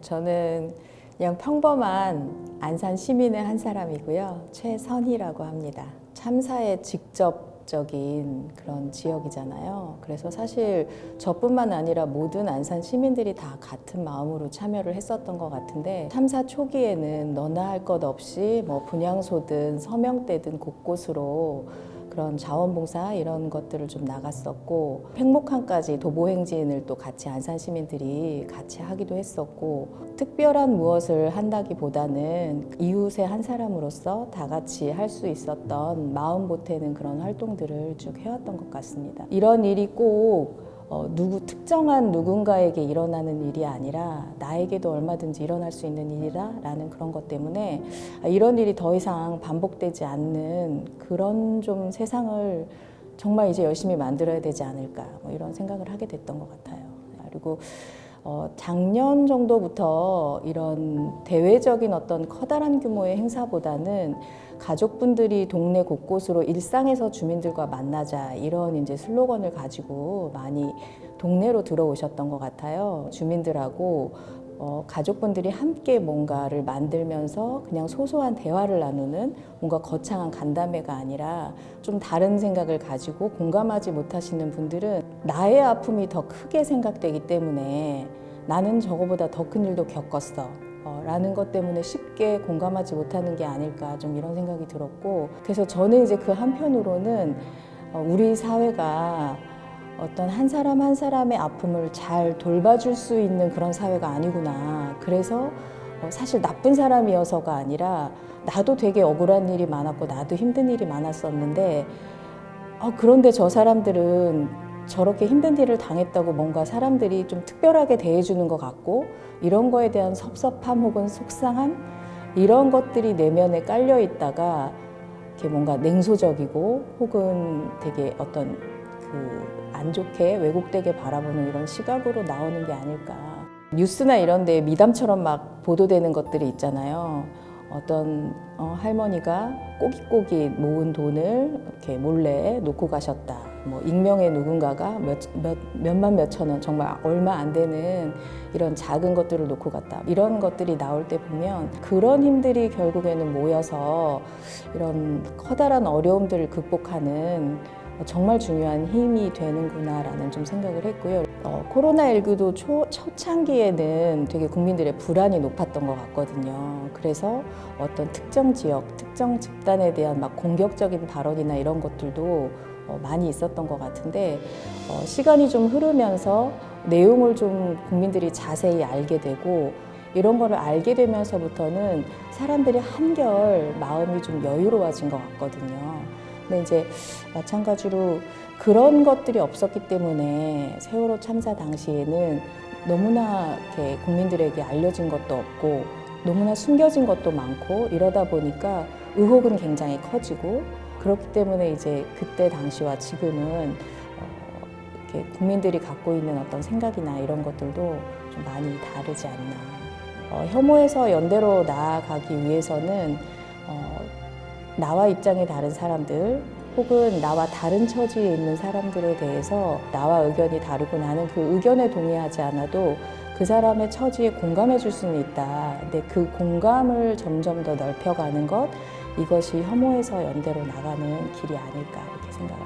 저는 그냥 평범한 안산 시민의 한 사람이고요. 최선희라고 합니다. 참사에 직접적인 그런 지역이잖아요. 그래서 사실 저뿐만 아니라 모든 안산 시민들이 다 같은 마음으로 참여를 했었던 것 같은데, 참사 초기에는 너나 할 것 없이 뭐 분향소든 서명대든 곳곳으로 그런 자원봉사 이런 것들을 좀 나갔었고, 팽목항까지 도보행진을 또 같이 안산 시민들이 같이 하기도 했었고, 특별한 무엇을 한다기보다는 이웃의 한 사람으로서 다 같이 할 수 있었던 마음 보태는 그런 활동들을 쭉 해왔던 것 같습니다. 이런 일이 꼭 특정한 누군가에게 일어나는 일이 아니라 나에게도 얼마든지 일어날 수 있는 일이다라는 그런 것 때문에 이런 일이 더 이상 반복되지 않는 그런 좀 세상을 정말 이제 열심히 만들어야 되지 않을까, 뭐 이런 생각을 하게 됐던 것 같아요. 그리고 작년 정도부터 이런 대외적인 어떤 커다란 규모의 행사보다는 가족분들이 동네 곳곳으로 일상에서 주민들과 만나자, 이런 이제 슬로건을 가지고 많이 동네로 들어오셨던 것 같아요. 주민들하고 가족분들이 함께 뭔가를 만들면서 그냥 소소한 대화를 나누는, 뭔가 거창한 간담회가 아니라 좀 다른 생각을 가지고 공감하지 못하시는 분들은 나의 아픔이 더 크게 생각되기 때문에 나는 저거보다 더 큰 일도 겪었어 라는 것 때문에 쉽게 공감하지 못하는 게 아닐까, 좀 이런 생각이 들었고, 그래서 저는 이제 그 한편으로는 우리 사회가 어떤 한 사람 한 사람의 아픔을 잘 돌봐줄 수 있는 그런 사회가 아니구나. 그래서 사실 나쁜 사람이어서가 아니라 나도 되게 억울한 일이 많았고 나도 힘든 일이 많았었는데, 그런데 저 사람들은 저렇게 힘든 일을 당했다고 뭔가 사람들이 좀 특별하게 대해주는 것 같고, 이런 거에 대한 섭섭함 혹은 속상함, 이런 것들이 내면에 깔려 있다가 이렇게 뭔가 냉소적이고 혹은 되게 어떤 안 좋게 왜곡되게 바라보는 이런 시각으로 나오는 게 아닐까. 뉴스나 이런 데 미담처럼 막 보도되는 것들이 있잖아요. 어떤 할머니가 꼬깃꼬깃 모은 돈을 이렇게 몰래 놓고 가셨다. 뭐 익명의 누군가가 몇만 몇천 원, 정말 얼마 안 되는 이런 작은 것들을 놓고 갔다. 이런 것들이 나올 때 보면 그런 힘들이 결국에는 모여서 이런 커다란 어려움들을 극복하는 정말 중요한 힘이 되는구나라는 좀 생각을 했고요. 코로나19도 초창기에는 되게 국민들의 불안이 높았던 것 같거든요. 그래서 어떤 특정 지역, 특정 집단에 대한 막 공격적인 발언이나 이런 것들도 많이 있었던 것 같은데, 시간이 좀 흐르면서 내용을 좀 국민들이 자세히 알게 되고, 이런 거를 알게 되면서부터는 사람들이 한결 마음이 좀 여유로워진 것 같거든요. 근데 이제 마찬가지로 그런 것들이 없었기 때문에 세월호 참사 당시에는 너무나 이렇게 국민들에게 알려진 것도 없고 너무나 숨겨진 것도 많고, 이러다 보니까 의혹은 굉장히 커지고, 그렇기 때문에 이제 그때 당시와 지금은 이렇게 국민들이 갖고 있는 어떤 생각이나 이런 것들도 좀 많이 다르지 않나. 혐오에서 연대로 나아가기 위해서는 나와 입장이 다른 사람들 혹은 나와 다른 처지에 있는 사람들에 대해서 나와 의견이 다르고 나는 그 의견에 동의하지 않아도 그 사람의 처지에 공감해 줄 수는 있다. 근데 그 공감을 점점 더 넓혀가는 것, 이것이 혐오에서 연대로 나가는 길이 아닐까, 이렇게 생각을 합니다.